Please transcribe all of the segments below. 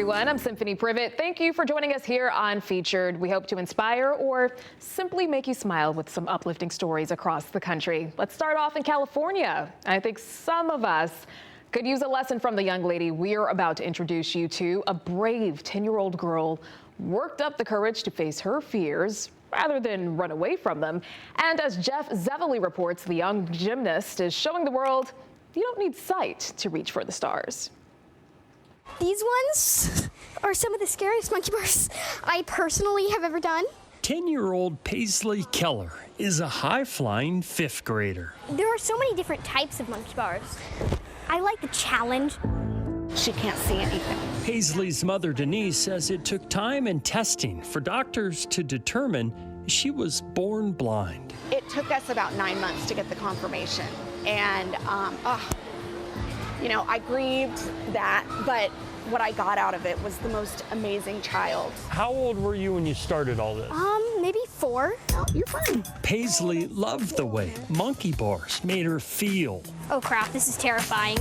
everyone. I'm Symphonie Privett. Thank you for joining us here on Featured. We hope to inspire or simply make you smile with some uplifting stories across the country. Let's start off in California. I think some of us could use a lesson from the young lady we're about to introduce you to. A brave 10-year-old girl worked up the courage to face her fears rather than run away from them. And as Jeff Zevely reports, the young gymnast is showing the world you don't need sight to reach for the stars. These ones are some of the scariest monkey bars I personally have ever done. 10-year-old Paisley Keller is a high-flying fifth grader. There are so many different types of monkey bars. I like the challenge. She can't see anything. Paisley's mother, Denise, says it took time and testing for doctors to determine she was born blind. It took us about 9 months to get the confirmation. And, I grieved that, but what I got out of it was the most amazing child. How old were you when you started all this? Maybe 4. Oh, you're fine. Paisley loved the way monkey bars made her feel. Oh crap, this is terrifying.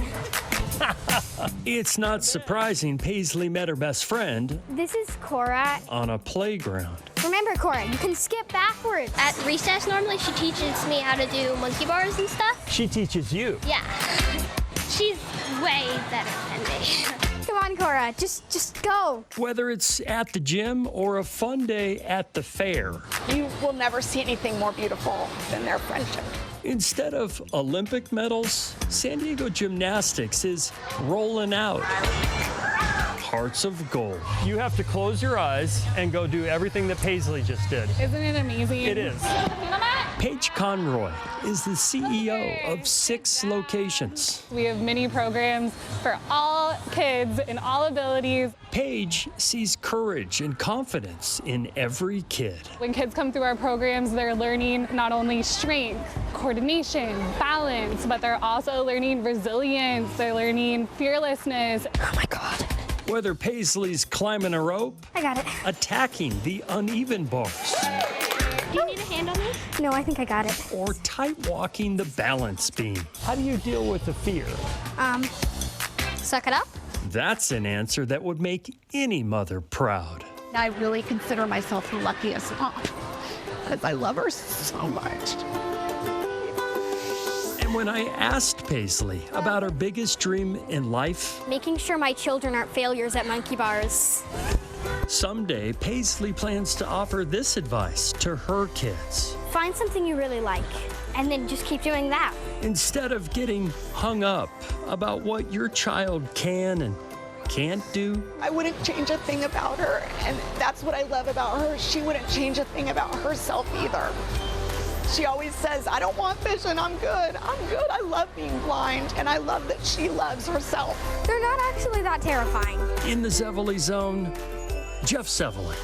It's not surprising Paisley met her best friend This is Cora. on a playground. Remember, Cora, you can skip backwards. At recess, normally she teaches me how to do monkey bars and stuff. She teaches you. Yeah. She's way better than me. Come on, Cora, just go. Whether it's at the gym or a fun day at the fair. You will never see anything more beautiful than their friendship. Instead of Olympic medals, San Diego Gymnastics is rolling out hearts of gold. You have to close your eyes and go do everything that Paisley just did. Isn't it amazing? It is. Paige Conroy is the CEO of 6 locations. We have mini programs for all kids and all abilities. Paige sees courage and confidence in every kid. When kids come through our programs, they're learning not only strength, coordination, balance, but they're also learning resilience. They're learning fearlessness. Oh my God. Whether Paisley's climbing a rope, I got it. attacking the uneven bars, Do you need a hand on this? No, I think I got it. or tight walking the balance beam. How do you deal with the fear? Suck it up. That's an answer that would make any mother proud. I really consider myself the luckiest mom because I love her so much. And when I asked Paisley about her biggest dream in life, Making sure my children aren't failures at monkey bars. someday Paisley plans to offer this advice to her kids. Find something you really like, and then just keep doing that. Instead of getting hung up about what your child can and can't do, I wouldn't change a thing about her, and that's what I love about her. She wouldn't change a thing about herself either. She always says, I don't want vision, I'm good. I'm good, I love being blind, and I love that she loves herself. They're not actually that terrifying. in the Zevely Zone, Jeff Zevely.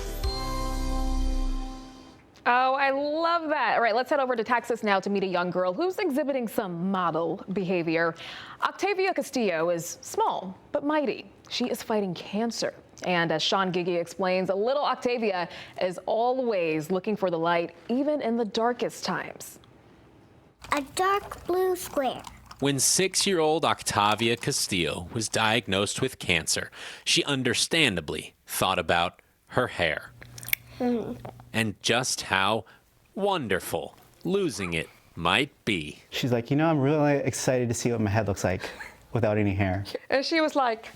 Oh, I love that. All right, let's head over to Texas now to meet a young girl who's exhibiting some model behavior. Octavia Castillo is small but mighty. She is fighting cancer. And as Sean Gigi explains, a little Octavia is always looking for the light, even in the darkest times. A dark blue square. When 6-year-old Octavia Castillo was diagnosed with cancer, she understandably thought about her hair. And just how wonderful losing it might be. She's like, I'm really excited to see what my head looks like without any hair. And she was like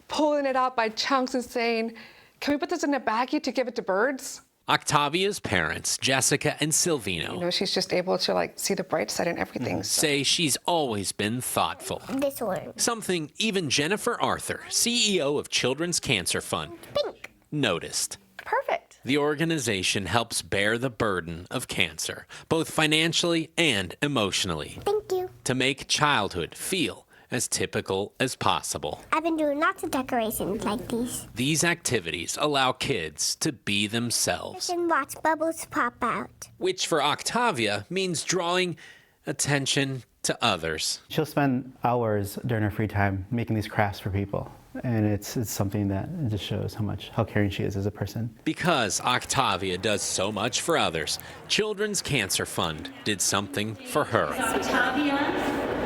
pulling it out by chunks and saying, can we put this in a baggie to give it to birds? Octavia's parents, Jessica and Silvino, She's just able to see the bright side and everything. say she's always been thoughtful. This one. Something even Jennifer Arthur, CEO of Children's Cancer Fund, Pink. noticed. Perfect. The organization helps bear the burden of cancer, both financially and emotionally, Thank you. to make childhood feel as typical as possible. I've been doing lots of decorations like these. These activities allow kids to be themselves, And watch bubbles pop out. which for Octavia means drawing attention to others. She'll spend hours during her free time making these crafts for people. And it's something that just shows how caring she is as a person. Because Octavia does so much for others, Children's Cancer Fund did something for her. Octavia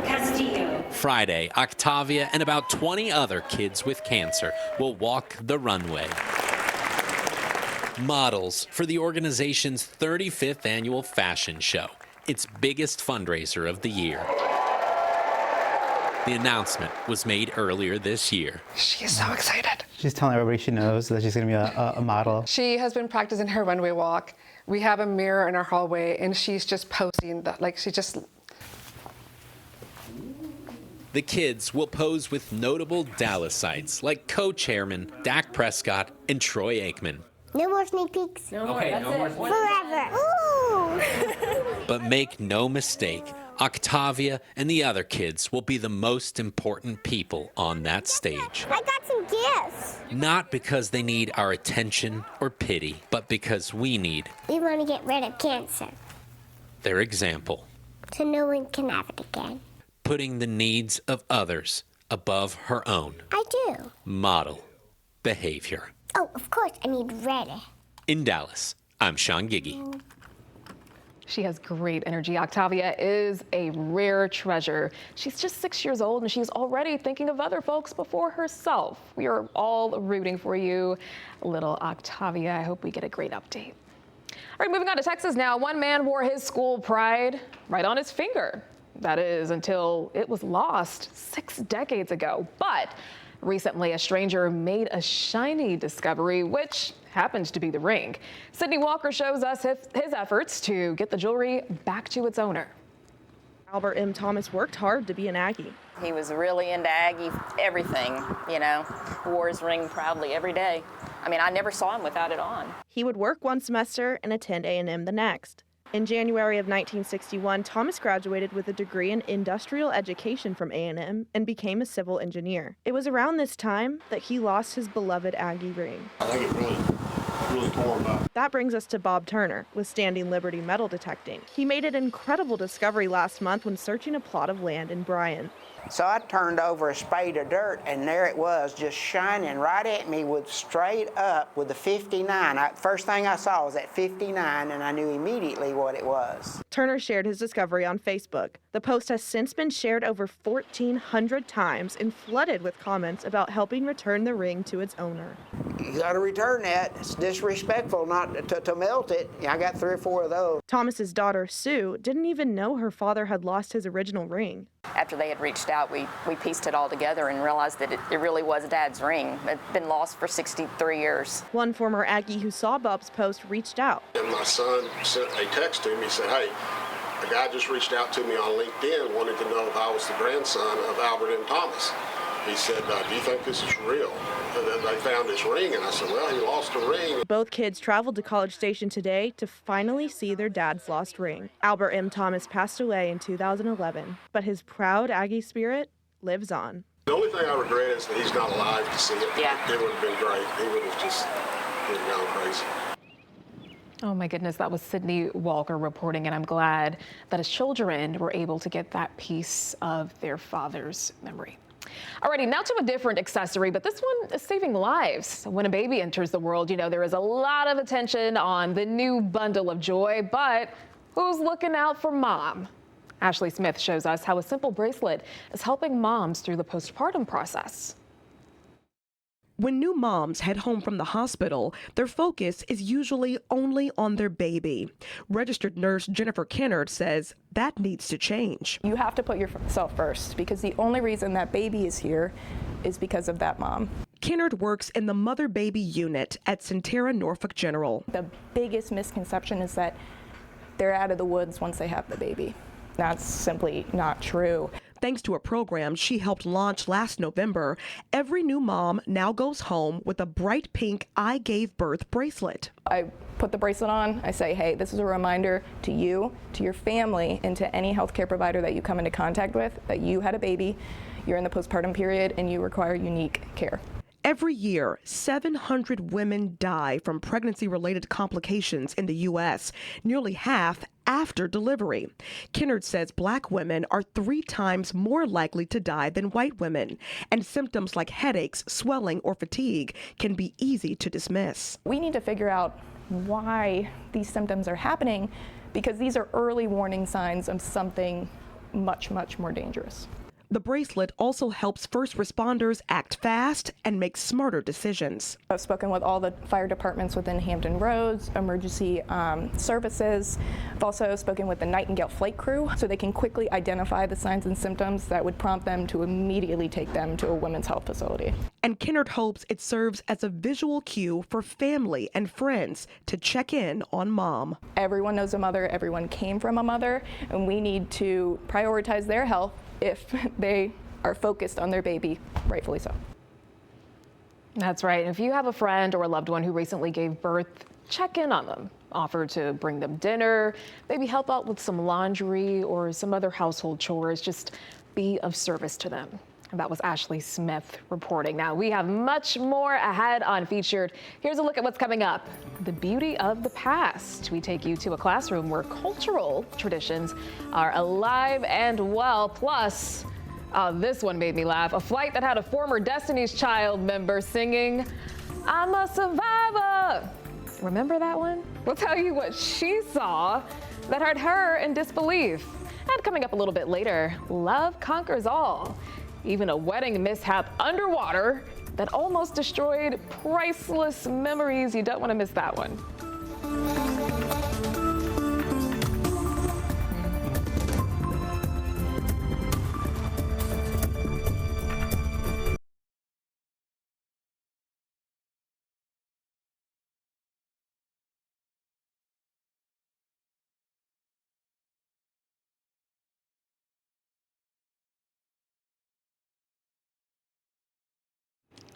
Castillo. Friday, Octavia and about 20 other kids with cancer will walk the runway. Models for the organization's 35th annual fashion show, its biggest fundraiser of the year. The announcement was made earlier this year. She is so excited. She's telling everybody she knows that she's going to be a model. She has been practicing her runway walk. We have a mirror in our hallway, and she's just posing, The kids will pose with notable Dallasites like co-chairman Dak Prescott and Troy Aikman. No more sneak peeks. No more. Forever. Ooh. But make no mistake, Octavia and the other kids will be the most important people on that stage. I got some gifts. Not because they need our attention or pity, but because we need We want to get rid of cancer, their example, so no one can have it again. putting the needs of others above her own. I do. Model behavior. Oh, of course, I need ready. In Dallas, I'm Sean Giggy. She has great energy. Octavia is a rare treasure. She's just 6 years old and she's already thinking of other folks before herself. We are all rooting for you, little Octavia. I hope we get a great update. All right, moving on to Texas now. One man wore his school pride right on his finger. That is, until it was lost 6 decades ago. But recently, a stranger made a shiny discovery, which happens to be the ring. Sydney Walker shows us his efforts to get the jewelry back to its owner. Albert M. Thomas worked hard to be an Aggie. He was really into Aggie, everything, you know, wore his ring proudly every day. I mean, I never saw him without it on. He would work one semester and attend A&M the next. In January of 1961, Thomas graduated with a degree in industrial education from A&M and became a civil engineer. It was around this time that he lost his beloved Aggie ring. I think it really tore him up. That brings us to Bob Turner with Standing Liberty metal detecting. He made an incredible discovery last month when searching a plot of land in Bryan. So I turned over a spade of dirt, and there it was, just shining right at me with straight up with the 59. First thing I saw was that 59, and I knew immediately what it was. Turner shared his discovery on Facebook. The post has since been shared over 1,400 times and flooded with comments about helping return the ring to its owner. You got to return that. It's disrespectful not to melt it. I got 3 or 4 of those. Thomas's daughter, Sue, didn't even know her father had lost his original ring. After they had reached out, we pieced it all together and realized that it really was Dad's ring. It had been lost for 63 years. One former Aggie who saw Bob's post reached out. And my son sent a text to me. He said, hey, a guy just reached out to me on LinkedIn, wanted to know if I was the grandson of Albert M. Thomas. He said, do you think this is real? And then they found his ring, and I said, well, he lost a ring. Both kids traveled to College Station today to finally see their dad's lost ring. Albert M. Thomas passed away in 2011, but his proud Aggie spirit lives on. The only thing I regret is that he's not alive to see it. Yeah. It would have been great. He would have just gone crazy. Oh my goodness, that was Sydney Walker reporting, and I'm glad that his children were able to get that piece of their father's memory. Alrighty, now to a different accessory, but this one is saving lives. When a baby enters the world, you know, there is a lot of attention on the new bundle of joy, but who's looking out for mom? Ashley Smith shows us how a simple bracelet is helping moms through the postpartum process. When new moms head home from the hospital, their focus is usually only on their baby. Registered nurse Jennifer Kennard says that needs to change. You have to put yourself first because the only reason that baby is here is because of that mom. Kennard works in the mother-baby unit at Centera Norfolk General. The biggest misconception is that they're out of the woods once they have the baby. That's simply not true. Thanks to a program she helped launch last November, every new mom now goes home with a bright pink I gave birth bracelet. I put the bracelet on. I say, hey, this is a reminder to you, to your family, and to any healthcare provider that you come into contact with that you had a baby, you're in the postpartum period, and you require unique care. Every year, 700 women die from pregnancy-related complications in the U.S., nearly half after delivery. Kennard says Black women are 3 times more likely to die than white women, and symptoms like headaches, swelling, or fatigue can be easy to dismiss. We need to figure out why these symptoms are happening because these are early warning signs of something much, much more dangerous. The bracelet also helps first responders act fast and make smarter decisions. I've spoken with all the fire departments within Hampton Roads, emergency services. I've also spoken with the Nightingale flight crew so they can quickly identify the signs and symptoms that would prompt them to immediately take them to a women's health facility. And Kinnard hopes it serves as a visual cue for family and friends to check in on mom. Everyone knows a mother, everyone came from a mother, and we need to prioritize their health if they are focused on their baby, rightfully so. That's right. If you have a friend or a loved one who recently gave birth, check in on them. Offer to bring them dinner, maybe help out with some laundry or some other household chores. Just be of service to them. And that was Ashley Smith reporting. Now, we have much more ahead on Featured. Here's a look at what's coming up. The beauty of the past. We take you to a classroom where cultural traditions are alive and well. Plus, this one made me laugh. A flight that had a former Destiny's Child member singing, "I'm a survivor." Remember that one? We'll tell you what she saw that had her in disbelief. And coming up a little bit later, love conquers all. Even a wedding mishap underwater that almost destroyed priceless memories. You don't want to miss that one.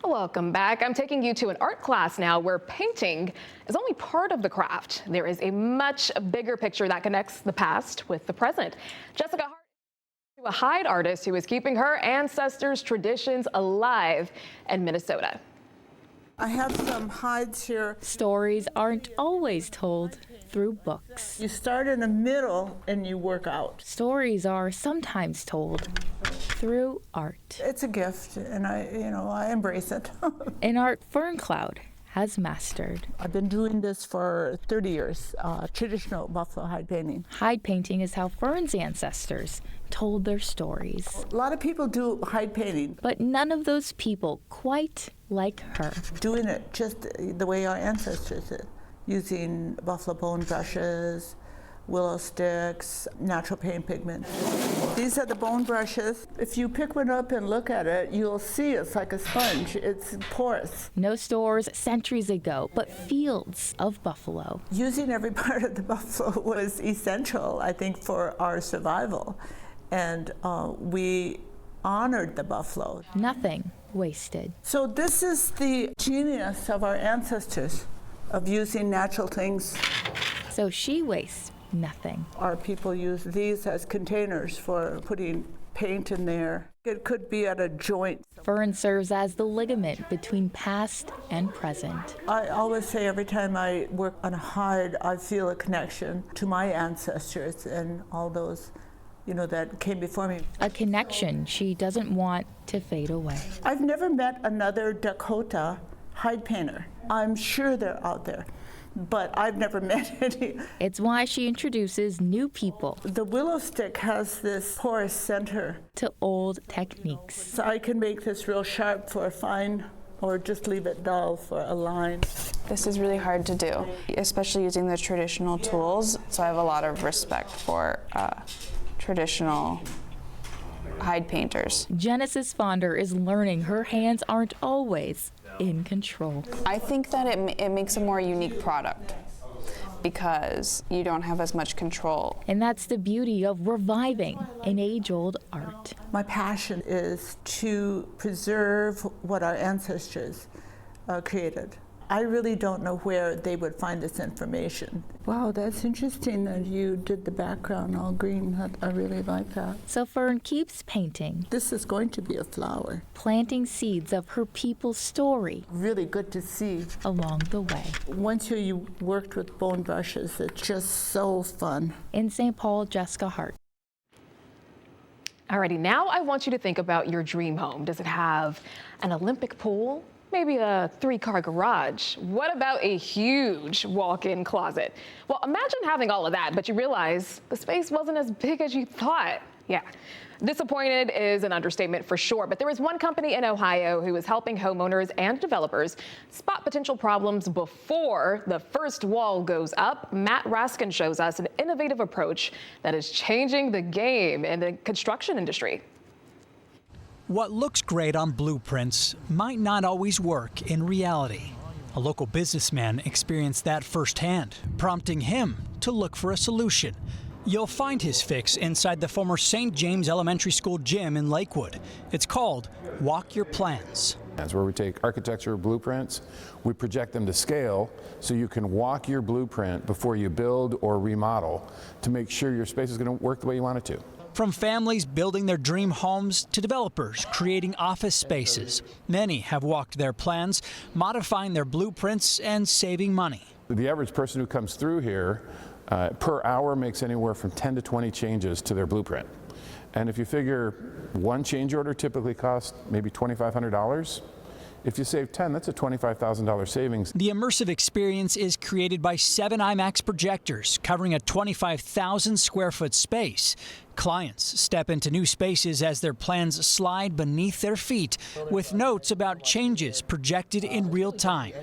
Welcome back. I'm taking you to an art class now where painting is only part of the craft. There is a much bigger picture that connects the past with the present. Jessica Hart is a hide artist who is keeping her ancestors' traditions alive in Minnesota. I have some hides here. Stories aren't always told through books. You start in the middle and you work out. Stories are sometimes told through art. It's a gift, and I embrace it. An art Fern Cloud has mastered. I've been doing this for 30 years, traditional buffalo hide painting. Hide painting is how Fern's ancestors told their stories. A lot of people do hide painting. But none of those people quite like her. Doing it just the way our ancestors did, using buffalo bone brushes, willow sticks, natural paint pigment. These are the bone brushes. If you pick one up and look at it, you'll see it's like a sponge. It's porous. No stores centuries ago, but fields of buffalo. Using every part of the buffalo was essential, I think, for our survival. And we honored the buffalo. Nothing wasted. So this is the genius of our ancestors, of using natural things. So she wastes nothing. Our people use these as containers for putting paint in there. It could be at a joint. Fern serves as the ligament between past and present. I always say every time I work on a hide, I feel a connection to my ancestors and all those, that came before me. A connection she doesn't want to fade away. I've never met another Dakota hide painter. I'm sure they're out there, but I've never met any. It's why she introduces new people. The willow stick has this porous center. To old techniques. So I can make this real sharp for a fine, or just leave it dull for a line. This is really hard to do, especially using the traditional tools, so I have a lot of respect for traditional hide painters. Genesis Fonder is learning her hands aren't always in control. I think that it makes a more unique product because you don't have as much control. And that's the beauty of reviving an age-old art. My passion is to preserve what our ancestors created. I really don't know where they would find this information. Wow, that's interesting that you did the background all green. I really like that. So Fern keeps painting. This is going to be a flower. Planting seeds of her people's story. Really good to see. Along the way. Once you worked with bone brushes, it's just so fun. In St. Paul, Jessica Hart. Alrighty, now I want you to think about your dream home. Does it have an Olympic pool? Maybe a 3-car garage. What about a huge walk-in closet? Well, imagine having all of that, but you realize the space wasn't as big as you thought. Yeah. Disappointed is an understatement for sure, but there is one company in Ohio who is helping homeowners and developers spot potential problems before the first wall goes up. Matt Raskin shows us an innovative approach that is changing the game in the construction industry. What looks great on blueprints might not always work in reality. A local businessman experienced that firsthand, prompting him to look for a solution. You'll find his fix inside the former St. James Elementary School gym in Lakewood. It's called Walk Your Plans. That's where we take architecture blueprints, we project them to scale so you can walk your blueprint before you build or remodel to make sure your space is going to work the way you want it to. From families building their dream homes to developers creating office spaces, many have walked their plans, modifying their blueprints and saving money. The average person who comes through here per hour makes anywhere from 10 to 20 changes to their blueprint. And if you figure one change order typically costs maybe $2,500, if you save 10, that's a $25,000 savings. The immersive experience is created by 7 IMAX projectors covering a 25,000 square foot space. Clients step into new spaces as their plans slide beneath their feet with notes about changes projected in real time.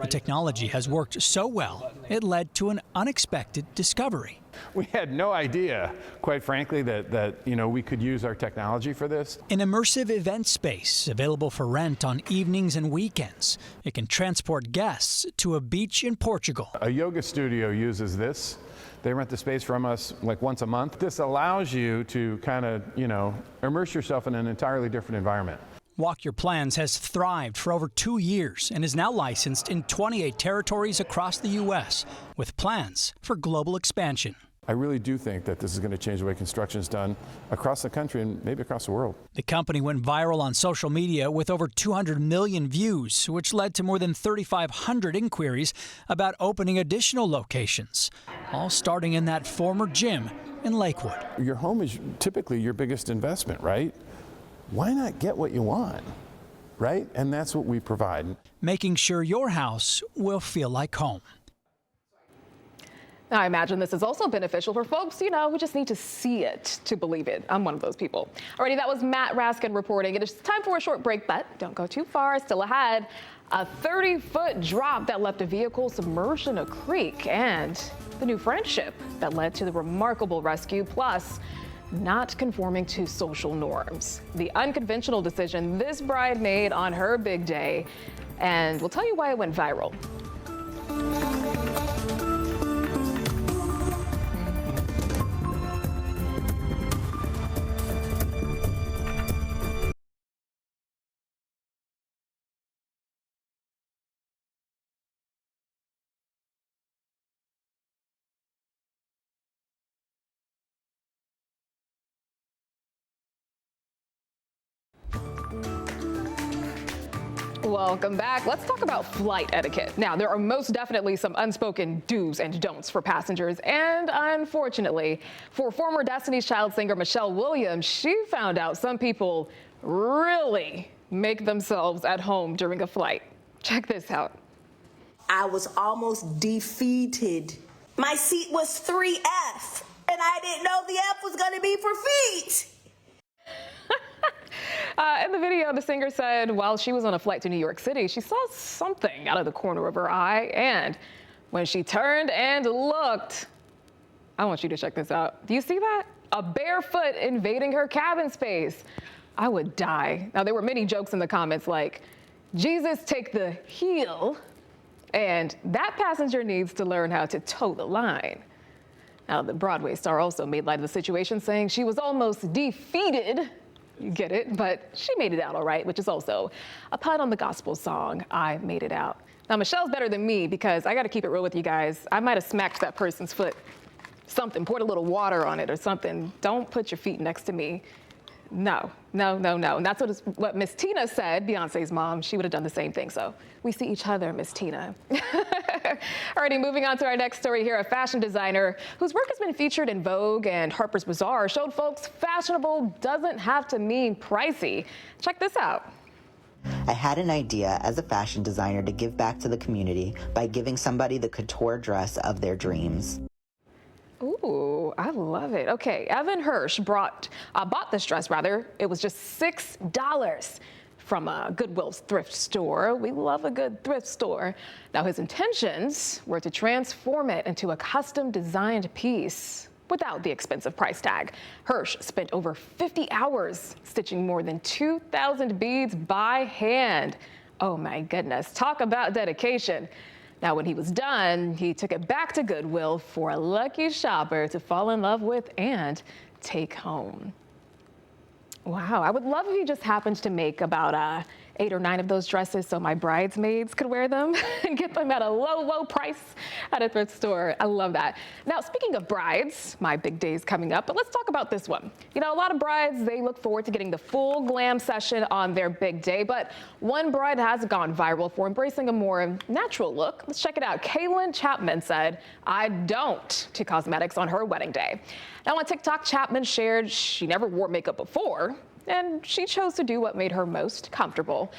The technology has worked so well, it led to an unexpected discovery. We had no idea, quite frankly, that we could use our technology for this. An immersive event space available for rent on evenings and weekends. It can transport guests to a beach in Portugal. A yoga studio uses this. They rent the space from us like once a month. This allows you to kind of, immerse yourself in an entirely different environment. Walk Your Plans has thrived for over 2 years and is now licensed in 28 territories across the U.S. with plans for global expansion. I really do think that this is going to change the way construction is done across the country and maybe across the world. The company went viral on social media with over 200 million views, which led to more than 3,500 inquiries about opening additional locations, all starting in that former gym in Lakewood. Your home is typically your biggest investment, right? Why not get what you want, right? And that's what we provide. Making sure your house will feel like home. Now, I imagine this is also beneficial for folks, who just need to see it to believe it. I'm one of those people. Alrighty, that was Matt Raskin reporting. It is time for a short break, but don't go too far. Still ahead, a 30-foot drop that left a vehicle submerged in a creek, and the new friendship that led to the remarkable rescue, plus not conforming to social norms. The unconventional decision this bride made on her big day, and we'll tell you why it went viral. Welcome back. Let's talk about flight etiquette. Now, there are most definitely some unspoken do's and don'ts for passengers. And unfortunately, for former Destiny's Child singer Michelle Williams, she found out some people really make themselves at home during a flight. Check this out. I was almost defeated. My seat was 3F, and I didn't know the F was going to be for feet. In the video, the singer said while she was on a flight to New York City, she saw something out of the corner of her eye, and when she turned and looked, I want you to check this out. Do you see that? A bare foot invading her cabin space. I would die. Now, there were many jokes in the comments like, Jesus, take the heel, and that passenger needs to learn how to toe the line. Now, the Broadway star also made light of the situation, saying she was almost defeated. You get it, but she made it out all right, which is also a pun on the gospel song, I Made It Out. Now, Michelle's better than me because I got to keep it real with you guys. I might have smacked that person's foot, something, poured a little water on it or something. Don't put your feet next to me. No. And that's what Miss Tina said, Beyonce's mom. She would have done the same thing. So we see each other, Miss Tina. Alrighty, moving on to our next story here. A fashion designer whose work has been featured in Vogue and Harper's Bazaar showed folks fashionable doesn't have to mean pricey. Check this out. I had an idea as a fashion designer to give back to the community by giving somebody the couture dress of their dreams. Ooh, I love it. Okay, Evan Hirsch bought this dress, rather. It was just $6 from a Goodwill's thrift store. We love a good thrift store. Now, his intentions were to transform it into a custom designed piece without the expensive price tag. Hirsch spent over 50 hours stitching more than 2,000 beads by hand. Oh my goodness, talk about dedication. Now, when he was done, he took it back to Goodwill for a lucky shopper to fall in love with and take home. Wow, I would love if he just happened to make about 8 or 9 of those dresses so my bridesmaids could wear them and get them at a low, low price at a thrift store. I love that. Now, speaking of brides, my big day is coming up, but let's talk about this one. You know, a lot of brides, they look forward to getting the full glam session on their big day, but one bride has gone viral for embracing a more natural look. Let's check it out. Kaylin Chapman said, "I don't" to cosmetics on her wedding day. Now, on TikTok, Chapman shared she never wore makeup before, and she chose to do what made her most comfortable.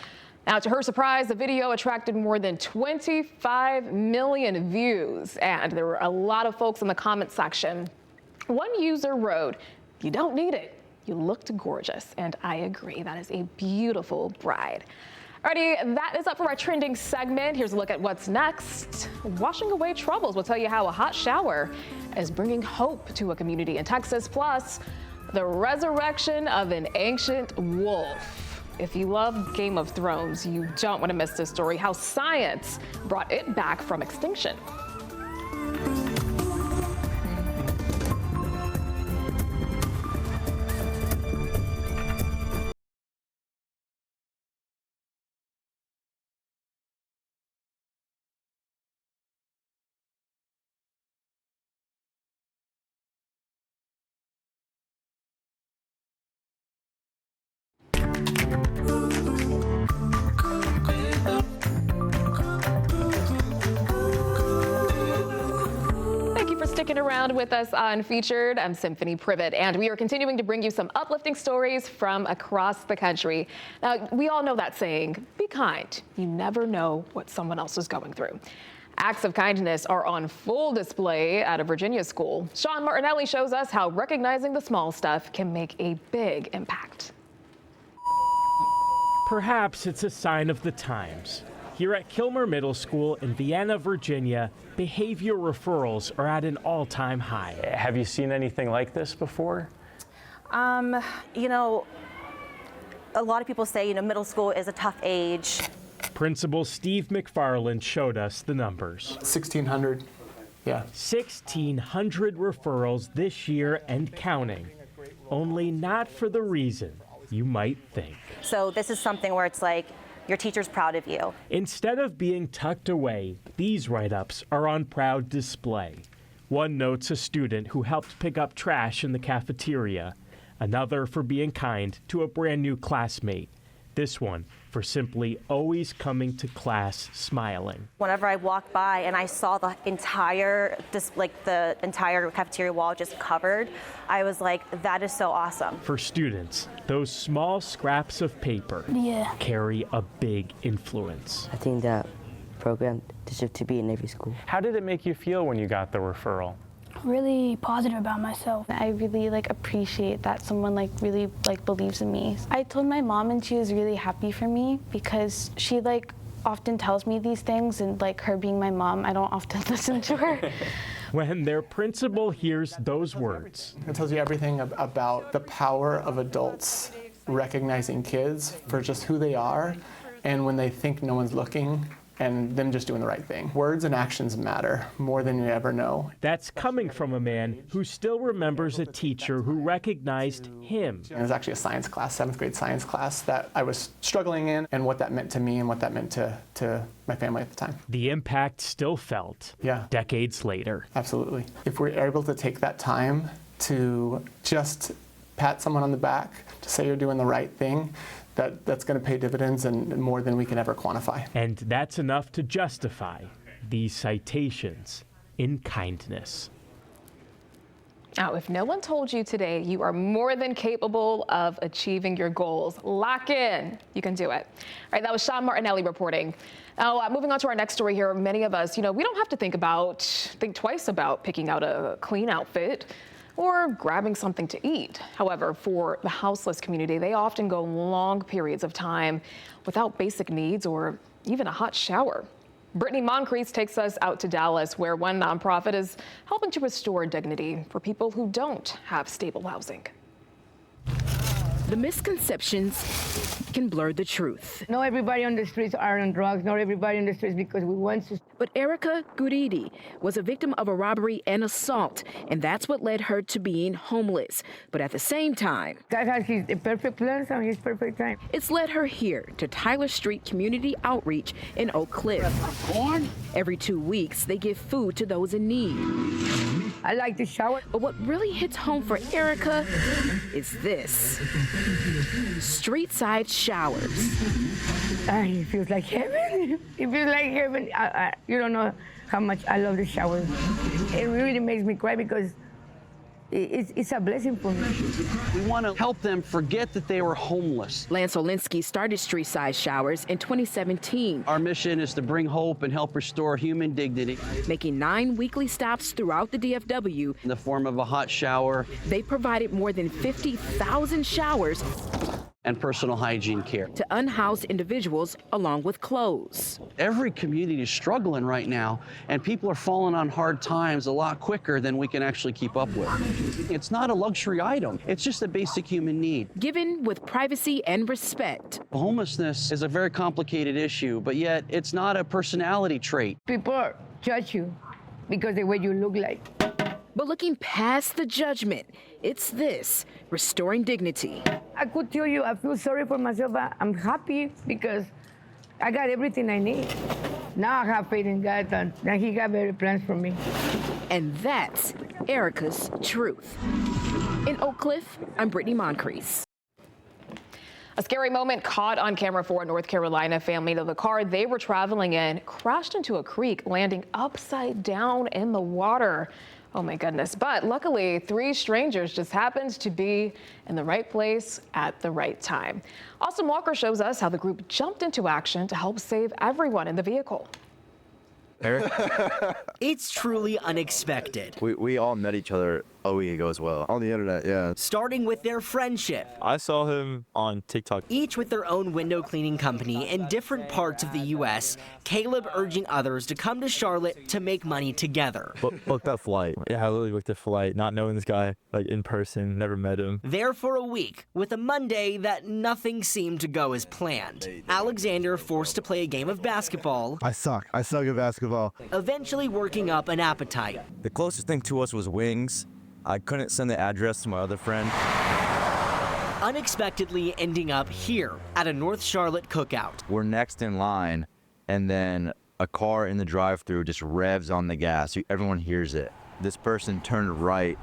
Now, to her surprise, the video attracted more than 25 million views, and there were a lot of folks in the comment section. One user wrote, "You don't need it. You looked gorgeous." And I agree. That is a beautiful bride. Alrighty, that is up for our trending segment. Here's a look at what's next. Washing away troubles. We'll tell you how a hot shower is bringing hope to a community in Texas. Plus, the resurrection of an ancient wolf. If you love Game of Thrones, you don't want to miss this story, how science brought it back from extinction. Sticking around with us on Featured. I'm Symphonie Privett, and we are continuing to bring you some uplifting stories from across the country. Now, we all know that saying, be kind. You never know what someone else is going through. Acts of kindness are on full display at a Virginia school. Sean Martinelli shows us how recognizing the small stuff can make a big impact. Perhaps it's a sign of the times. Here at Kilmer Middle School in Vienna, Virginia, behavior referrals are at an all-time high. Have you seen anything like this before? You know, a lot of people say, you know, middle school is a tough age. Principal Steve McFarland showed us the numbers. 1,600, yeah. 1,600 referrals this year and counting. Only not for the reason you might think. So this is something where it's like, your teacher's proud of you. Instead of being tucked away, these write-ups are on proud display. One notes a student who helped pick up trash in the cafeteria. Another for being kind to a brand new classmate. This one for simply always coming to class smiling. Whenever I walked by and I saw the entire cafeteria wall just covered, I was like, that is so awesome. For students, those small scraps of paper carry a big influence. I think that program deserves to be in every school. How did it make you feel when you got the referral? Really positive about myself. I really appreciate that someone really believes in me. I told my mom and she was really happy for me because she often tells me these things, and her being my mom, I don't often listen to her. When their principal hears those words. It tells you everything about the power of adults recognizing kids for just who they are, and when they think no one's looking, and them just doing the right thing. Words and actions matter more than you ever know. That's coming from a man who still remembers a teacher who recognized him. It was actually a science class, 7th grade science class, that I was struggling in, and what that meant to me and what that meant to my family at the time. The impact still felt decades later. Absolutely. If we're able to take that time to just pat someone on the back, to say you're doing the right thing, that's going to pay dividends and more than we can ever quantify. And that's enough to justify these citations in kindness. Now, if no one told you today, you are more than capable of achieving your goals. Lock in. You can do it. All right, that was Sean Martinelli reporting. Now, moving on to our next story here, many of us, we don't have to think twice about picking out a clean outfit or grabbing something to eat. However, for the houseless community, they often go long periods of time without basic needs or even a hot shower. Brittany Moncrief takes us out to Dallas, where one nonprofit is helping to restore dignity for people who don't have stable housing. The misconceptions can blur the truth. Not everybody on the streets are on drugs. Not everybody on the streets because we want to. But Erica Guridi was a victim of a robbery and assault, and that's what led her to being homeless. But at the same time, God has his perfect plans and his perfect time. It's led her here to Tyler Street Community Outreach in Oak Cliff. Every 2 weeks, they give food to those in need. I like to shower. But what really hits home for Erica is this. Street-side showers. It feels like heaven. It feels like heaven. You don't know how much I love the shower. It really makes me cry because it's a blessing for me. We want to help them forget that they were homeless. Lance Olinsky started Street-Side Showers in 2017. Our mission is to bring hope and help restore human dignity. Making 9 weekly stops throughout the DFW. In the form of a hot shower. They provided more than 50,000 showers and personal hygiene care to unhoused individuals along with clothes. Every community is struggling right now, and people are falling on hard times a lot quicker than we can actually keep up with. It's not a luxury item. It's just a basic human need. Given with privacy and respect. Homelessness is a very complicated issue, but yet it's not a personality trait. People judge you because of the way you look like. But looking past the judgment, it's this, restoring dignity. I could tell you I feel sorry for myself, but I'm happy because I got everything I need. Now I have faith in God and he got better plans for me. And that's Erica's truth. In Oak Cliff, I'm Brittany Moncrief. A scary moment caught on camera for a North Carolina family. The car they were traveling in crashed into a creek, landing upside down in the water. Oh my goodness. But luckily, 3 strangers just happened to be in the right place at the right time. Austin Walker shows us how the group jumped into action to help save everyone in the vehicle. Eric? It's truly unexpected. We all met each other a week ago as well. On the internet, yeah. Starting with their friendship. I saw him on TikTok. Each with their own window cleaning company in different parts of the U.S., Caleb urging others to come to Charlotte to make money together. Booked that flight. Yeah, I literally booked a flight, not knowing this guy like in person, never met him. There for a week, with a Monday that nothing seemed to go as planned. Alexander forced to play a game of basketball. I suck at basketball. Eventually working up an appetite. The closest thing to us was wings. I couldn't send the address to my other friend. Unexpectedly ending up here at a North Charlotte cookout. We're next in line, and then a car in the drive-thru just revs on the gas. Everyone hears it. This person turned right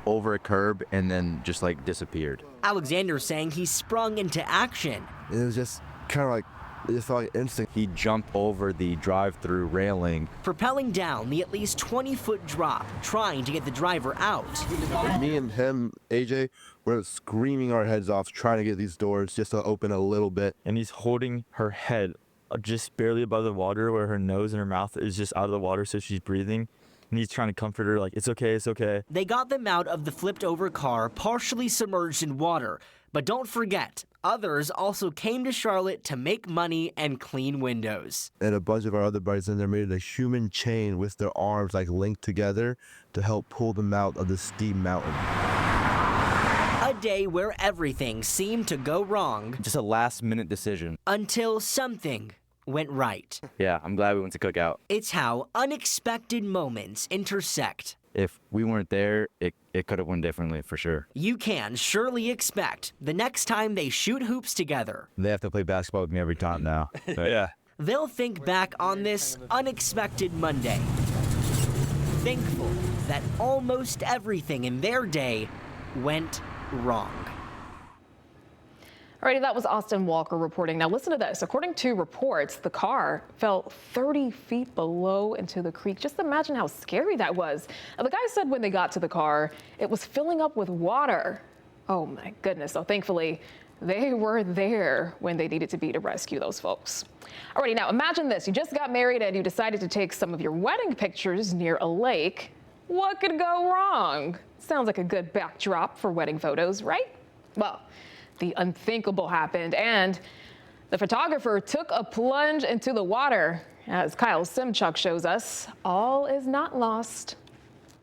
over a curb and then just like disappeared. Alexander saying he sprung into action. It was just kind of like, it felt like instinct. He jumped over the drive-thru railing, propelling down the at least 20-foot drop, trying to get the driver out. Me and him, AJ, we're screaming our heads off, trying to get these doors just to open a little bit. And he's holding her head just barely above the water, where her nose and her mouth is just out of the water, so she's breathing. And he's trying to comfort her, like, it's okay, it's okay. They got them out of the flipped-over car, partially submerged in water. But don't forget, others also came to Charlotte to make money and clean windows. And a bunch of our other buddies in there made a human chain with their arms like linked together to help pull them out of the steep mountain. A day where everything seemed to go wrong. Just a last-minute decision. Until something went right. Yeah, I'm glad we went to Cookout. It's how unexpected moments intersect. If we weren't there, it could have went differently for sure. You can surely expect the next time they shoot hoops together. They have to play basketball with me every time now. Yeah. They'll think back on this unexpected Monday, thankful that almost everything in their day went wrong. Alrighty, that was Austin Walker reporting. Now listen to this. According to reports, the car fell 30 feet below into the creek. Just imagine how scary that was. Now, the guy said when they got to the car, it was filling up with water. Oh my goodness. So thankfully, they were there when they needed to be to rescue those folks. Alrighty, now imagine this. You just got married and you decided to take some of your wedding pictures near a lake. What could go wrong? Sounds like a good backdrop for wedding photos, right? Well, the unthinkable happened, and the photographer took a plunge into the water. As Kyle Simchuk shows us, all is not lost.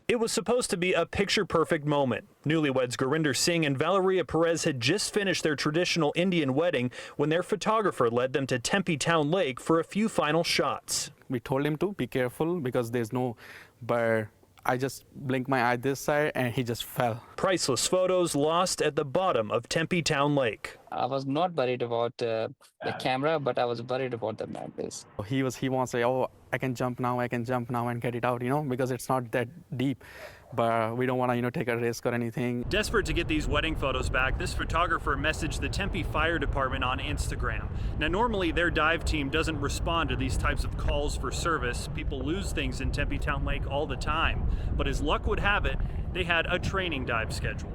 It was supposed to be a picture-perfect moment. Newlyweds Gurinder Singh and Valeria Perez had just finished their traditional Indian wedding when their photographer led them to Tempe Town Lake for a few final shots. We told him to be careful because there's no bar. I just blinked my eye this side and he just fell. Priceless photos lost at the bottom of Tempe Town Lake. I was not worried about the camera, but I was worried about the madness. He wants to say, oh, I can jump now and get it out, because it's not that deep. But we don't want to, take a risk or anything. Desperate to get these wedding photos back, this photographer messaged the Tempe Fire Department on Instagram. Now, normally their dive team doesn't respond to these types of calls for service. People lose things in Tempe Town Lake all the time. But as luck would have it, they had a training dive scheduled.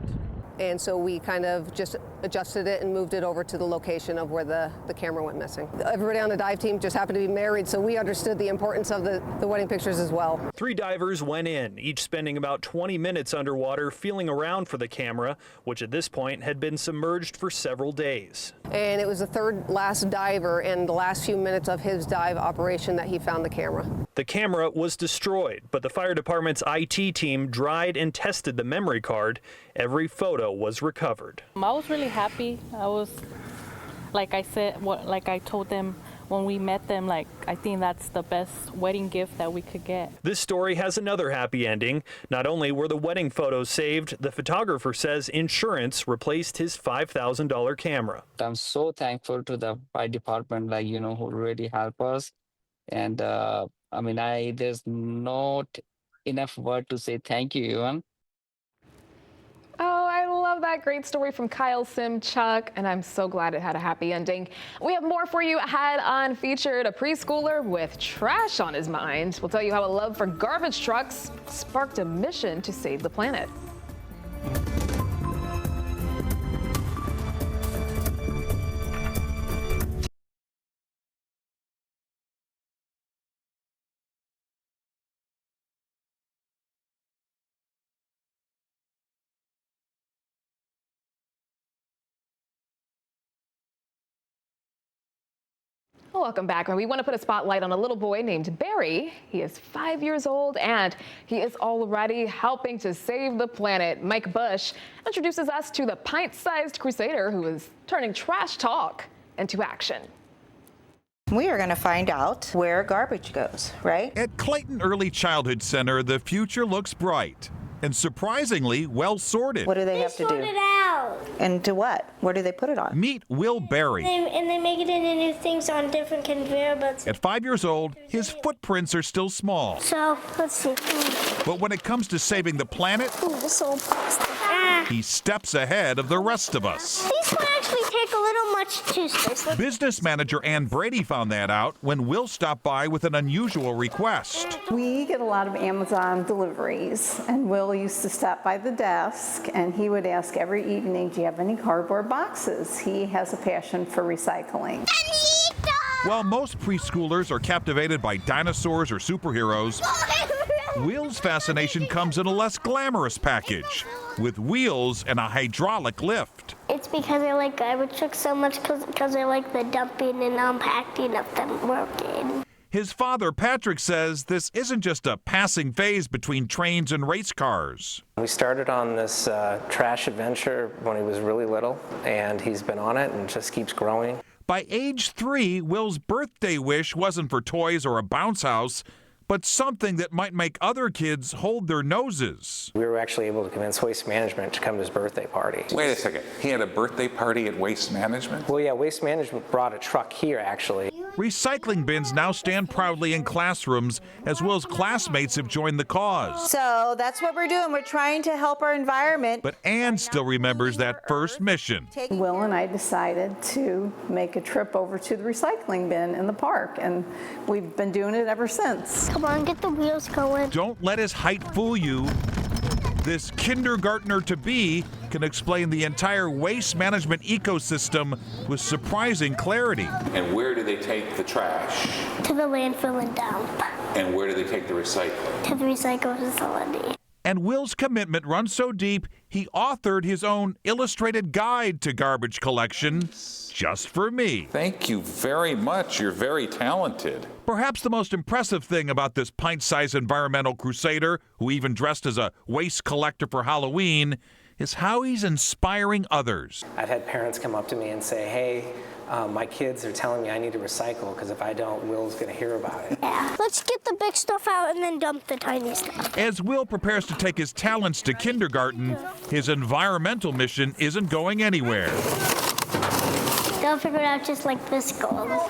And so we kind of just adjusted it and moved it over to the location of where the camera went missing. Everybody on the dive team just happened to be married, so we understood the importance of the wedding pictures as well. 3 divers went in, each spending about 20 minutes underwater feeling around for the camera, which at this point had been submerged for several days. And it was the third last diver in the last few minutes of his dive operation that he found the camera. The camera was destroyed, but the fire department's IT team dried and tested the memory card. Every photo was recovered. I was really happy. I was, like I said, like I told them when we met them, I think that's the best wedding gift that we could get. This story has another happy ending. Not only were the wedding photos saved, the photographer says insurance replaced his $5,000 camera. I'm so thankful to the fire department, who really helped us. And there's not enough word to say thank you, even. Oh, I love that great story from Kyle Simchuk, and I'm so glad it had a happy ending. We have more for you ahead on Featured. A preschooler with trash on his mind. We'll tell you how a love for garbage trucks sparked a mission to save the planet. Welcome back. We want to put a spotlight on a little boy named Barry. He is 5 years old and he is already helping to save the planet. Mike Bush introduces us to the pint-sized crusader who is turning trash talk into action. We are going to find out where garbage goes, right? At Clayton Early Childhood Center, the future looks bright and surprisingly well sorted. What do they have to do? Sort it out. And to what? Where do they put it on? Meet Will Berry. And they make it into new things on different conveyor belts. At 5 years old, his footprints are still small. So, let's see. But when it comes to saving the planet, this old plastic. he steps ahead of the rest of us. These might actually take a little much too space. Business manager Ann Brady found that out when Will stopped by with an unusual request. We get a lot of Amazon deliveries, and Will used to stop by the desk, and he would ask every evening, do you have any cardboard boxes? He has a passion for recycling. While most preschoolers are captivated by dinosaurs or superheroes, Will's fascination comes in a less glamorous package, with wheels and a hydraulic lift. It's because I like garbage trucks so much because I like the dumping and unpacking of them working. His father, Patrick, says this isn't just a passing phase between trains and race cars. We started on this trash adventure when he was really little, and he's been on it and just keeps growing. By age 3, Will's birthday wish wasn't for toys or a bounce house, but something that might make other kids hold their noses. We were actually able to convince Waste Management to come to his birthday party. Wait a second, he had a birthday party at Waste Management? Well, yeah, Waste Management brought a truck here, actually. Recycling bins now stand proudly in classrooms as Will's classmates have joined the cause. So that's what we're doing. We're trying to help our environment. But Ann still remembers that first mission. Will and I decided to make a trip over to the recycling bin in the park, and we've been doing it ever since. Come on, get the wheels going. Don't let his height fool you. This kindergartner-to-be can explain the entire waste management ecosystem with surprising clarity. And where do they take the trash? To the landfill and dump. And where do they take the recycling? To the recycle facility. And Will's commitment runs so deep, he authored his own illustrated guide to garbage collection just for me. Thank you very much. You're very talented. Perhaps the most impressive thing about this pint-sized environmental crusader, who even dressed as a waste collector for Halloween, is how he's inspiring others. I've had parents come up to me and say, hey, my kids are telling me I need to recycle because if I don't, Will's going to hear about it. Yeah. Let's get the big stuff out and then dump the tiny stuff. As Will prepares to take his talents to kindergarten, his environmental mission isn't going anywhere. They'll figure it out just like this goes.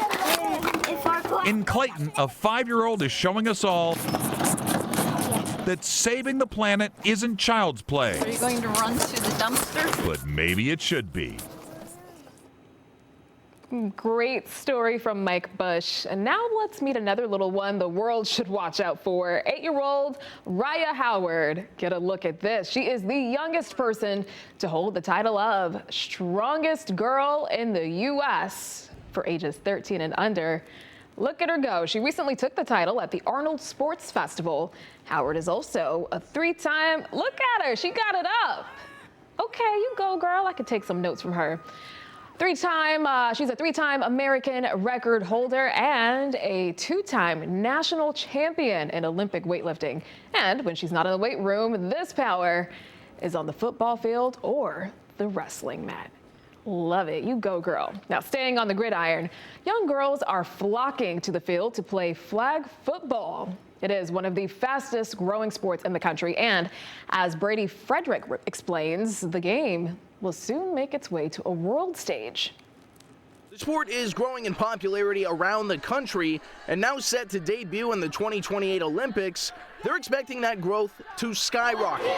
In Clayton, a 5-year-old is showing us all that saving the planet isn't child's play. Are you going to run to the dumpster? But maybe it should be. Great story from Mike Bush. And now let's meet another little one the world should watch out for. 8-year-old Raya Howard. Get a look at this. She is the youngest person to hold the title of strongest girl in the U.S. for ages 13 and under. Look at her go. She recently took the title at the Arnold Sports Festival. Howard is also a 3-time, look at her, she got it up. Okay, you go, girl. I could take some notes from her. She's a 3-time American record holder and a 2-time national champion in Olympic weightlifting. And when she's not in the weight room, this power is on the football field or the wrestling mat. Love it. You go, girl. Now, staying on the gridiron, young girls are flocking to the field to play flag football. It is one of the fastest growing sports in the country. And as Brady Frederick explains, the game will soon make its way to a world stage. The sport is growing in popularity around the country and now set to debut in the 2028 Olympics. They're expecting that growth to skyrocket.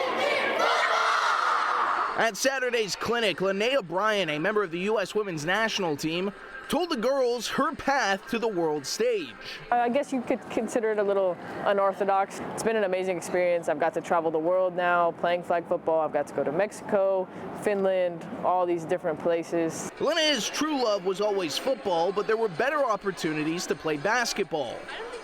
At Saturday's clinic, Linnea Bryan, a member of the U.S. women's national team, told the girls her path to the world stage. I guess you could consider it a little unorthodox. It's been an amazing experience. I've got to travel the world now playing flag football. I've got to go to Mexico, Finland, all these different places. Linnea's true love was always football, but there were better opportunities to play basketball.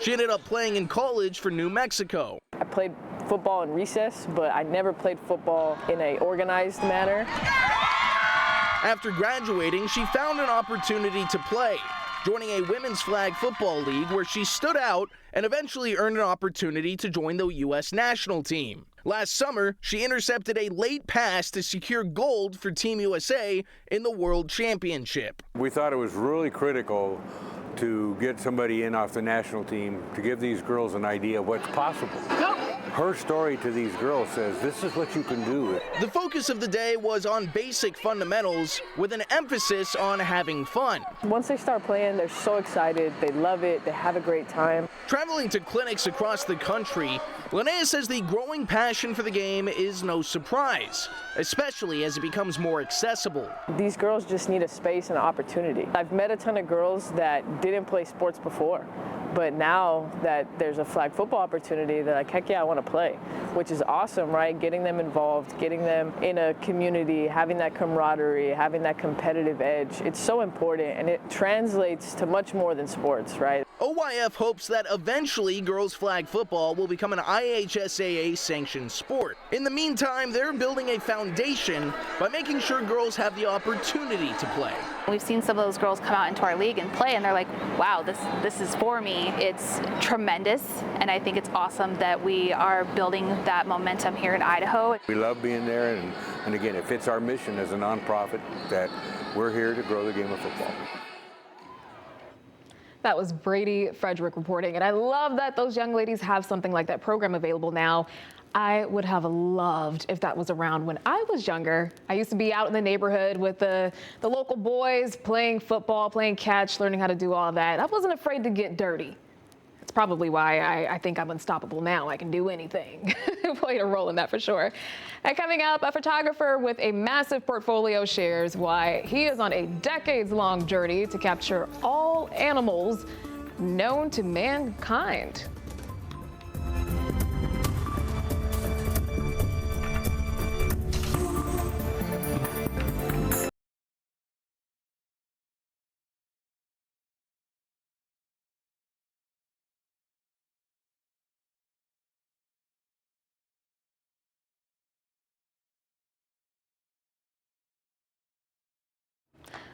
She ended up playing in college for New Mexico. I played football in recess, but I never played football in an organized manner. After graduating, she found an opportunity to play, joining a women's flag football league where she stood out and eventually earned an opportunity to join the U.S. national team. Last summer, she intercepted a late pass to secure gold for Team USA in the World Championship. We thought it was really critical to get somebody in off the national team to give these girls an idea of what's possible. Her story to these girls says, this is what you can do. The focus of the day was on basic fundamentals with an emphasis on having fun. Once they start playing, they're so excited, they love it, they have a great time. Traveling to clinics across the country, Linnea says the growing passion for the game is no surprise, especially as it becomes more accessible. These girls just need a space and an opportunity. I've met a ton of girls that didn't play sports before, but now that there's a flag football opportunity, they're like, heck yeah, I want to play, which is awesome, right? Getting them involved, getting them in a community, having that camaraderie, having that competitive edge. It's so important, and it translates to much more than sports, right? OYF hopes that eventually girls flag football will become an IHSAA sanctioned sport. In the meantime, they're building a foundation by making sure girls have the opportunity to play. We've seen some of those girls come out into our league and play, and they're like, wow, this is for me. It's tremendous, and I think it's awesome that we are building that momentum here in Idaho. We love being there, and again, it fits our mission as a nonprofit that we're here to grow the game of football. That was Brady Frederick reporting, and I love that those young ladies have something like that program available now. I would have loved if that was around when I was younger. I used to be out in the neighborhood with the local boys playing football, playing catch, learning how to do all that. I wasn't afraid to get dirty. That's probably why I think I'm unstoppable now. I can do anything. Played a role in that for sure. And coming up, a photographer with a massive portfolio shares why he is on a decades-long journey to capture all animals known to mankind.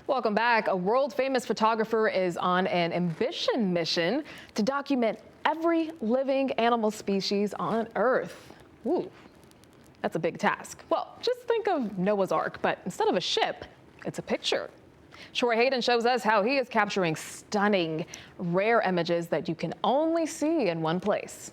Welcome back. A world-famous photographer is on an ambition mission to document every living animal species on Earth. Ooh, that's a big task. Well, just think of Noah's Ark, but instead of a ship, it's a picture. Troy Hayden shows us how he is capturing stunning, rare images that you can only see in one place.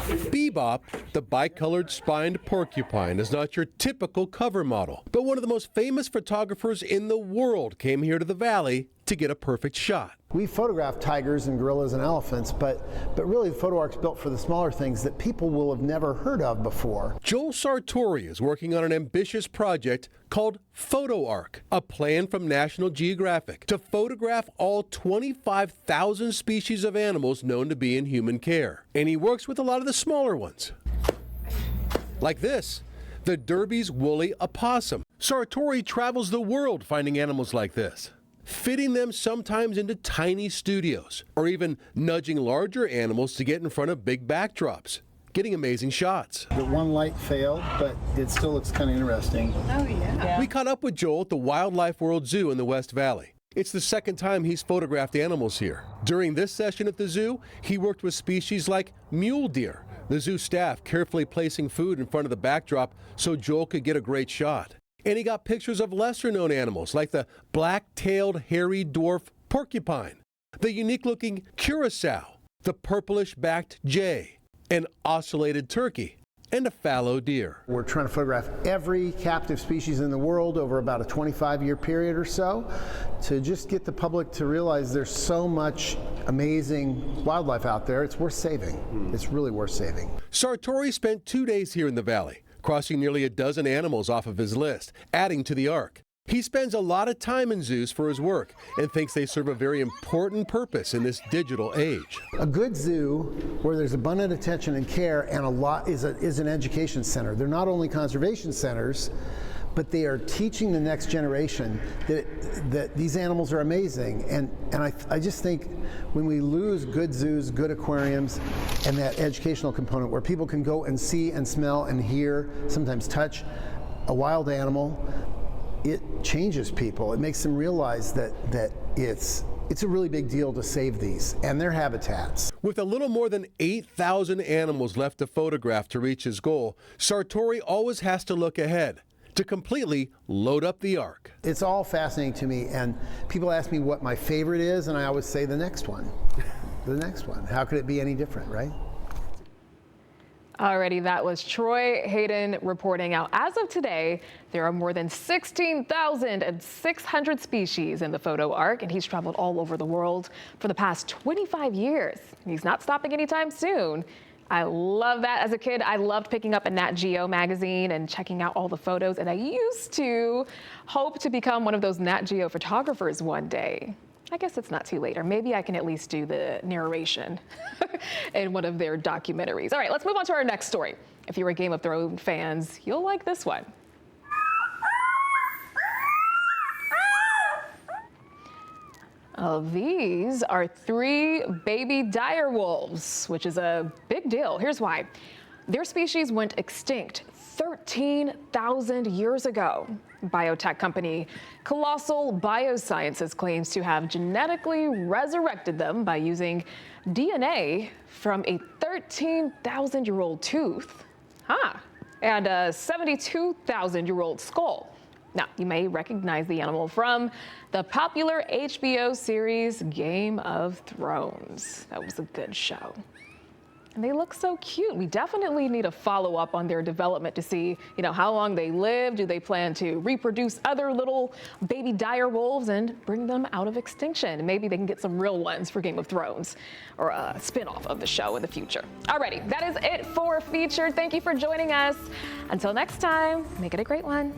Bebop, the bicolored spined porcupine, is not your typical cover model, but one of the most famous photographers in the world came here to the valley to get a perfect shot. We photograph tigers and gorillas and elephants, but really the photo ark's built for the smaller things that people will have never heard of before. Joel Sartori is working on an ambitious project called Photo Ark, a plan from National Geographic to photograph all 25,000 species of animals known to be in human care. And he works with a lot of the smaller ones. Like this, the Derby's woolly opossum. Sartori travels the world finding animals like this, fitting them sometimes into tiny studios, or even nudging larger animals to get in front of big backdrops, getting amazing shots. The one light failed, but it still looks kind of interesting. Oh, yeah. We caught up with Joel at the Wildlife World Zoo in the West Valley. It's the second time he's photographed animals here. During this session at the zoo, he worked with species like mule deer, the zoo staff carefully placing food in front of the backdrop so Joel could get a great shot. And he got pictures of lesser-known animals like the black-tailed hairy dwarf porcupine, the unique-looking curassow, the purplish-backed jay, an ocellated turkey, and a fallow deer. We're trying to photograph every captive species in the world over about a 25-year period or so to just get the public to realize there's so much amazing wildlife out there. It's worth saving. It's really worth saving. Sartori spent 2 days here in the valley, crossing nearly a dozen animals off of his list, adding to the ark. He spends a lot of time in zoos for his work and thinks they serve a very important purpose in this digital age. A good zoo where there's abundant attention and care and a lot is an education center. They're not only conservation centers, but they are teaching the next generation that these animals are amazing. And I just think when we lose good zoos, good aquariums, and that educational component where people can go and see and smell and hear, sometimes touch a wild animal, it changes people. It makes them realize that it's a really big deal to save these and their habitats. With a little more than 8,000 animals left to photograph to reach his goal, Sartori always has to look ahead to completely load up the ark. It's all fascinating to me, and people ask me what my favorite is, and I always say the next one. The next one. How could it be any different, right? Alrighty, that was Troy Hayden reporting out. As of today, there are more than 16,600 species in the photo ark, and he's traveled all over the world for the past 25 years. He's not stopping anytime soon. I love that. As a kid, I loved picking up a Nat Geo magazine and checking out all the photos, and I used to hope to become one of those Nat Geo photographers one day. I guess it's not too late, or maybe I can at least do the narration in one of their documentaries. All right, let's move on to our next story. If you're a Game of Thrones fans, you'll like this one. These are 3 baby dire wolves, which is a big deal. Here's why. Their species went extinct 13,000 years ago. Biotech company Colossal Biosciences claims to have genetically resurrected them by using DNA from a 13,000-year-old tooth, and a 72,000-year-old skull. Now, you may recognize the animal from the popular HBO series Game of Thrones. That was a good show. And they look so cute. We definitely need a follow-up on their development to see, how long they live. Do they plan to reproduce other little baby dire wolves and bring them out of extinction? Maybe they can get some real ones for Game of Thrones or a spin-off of the show in the future. Alrighty, that is it for Featured. Thank you for joining us. Until next time, make it a great one.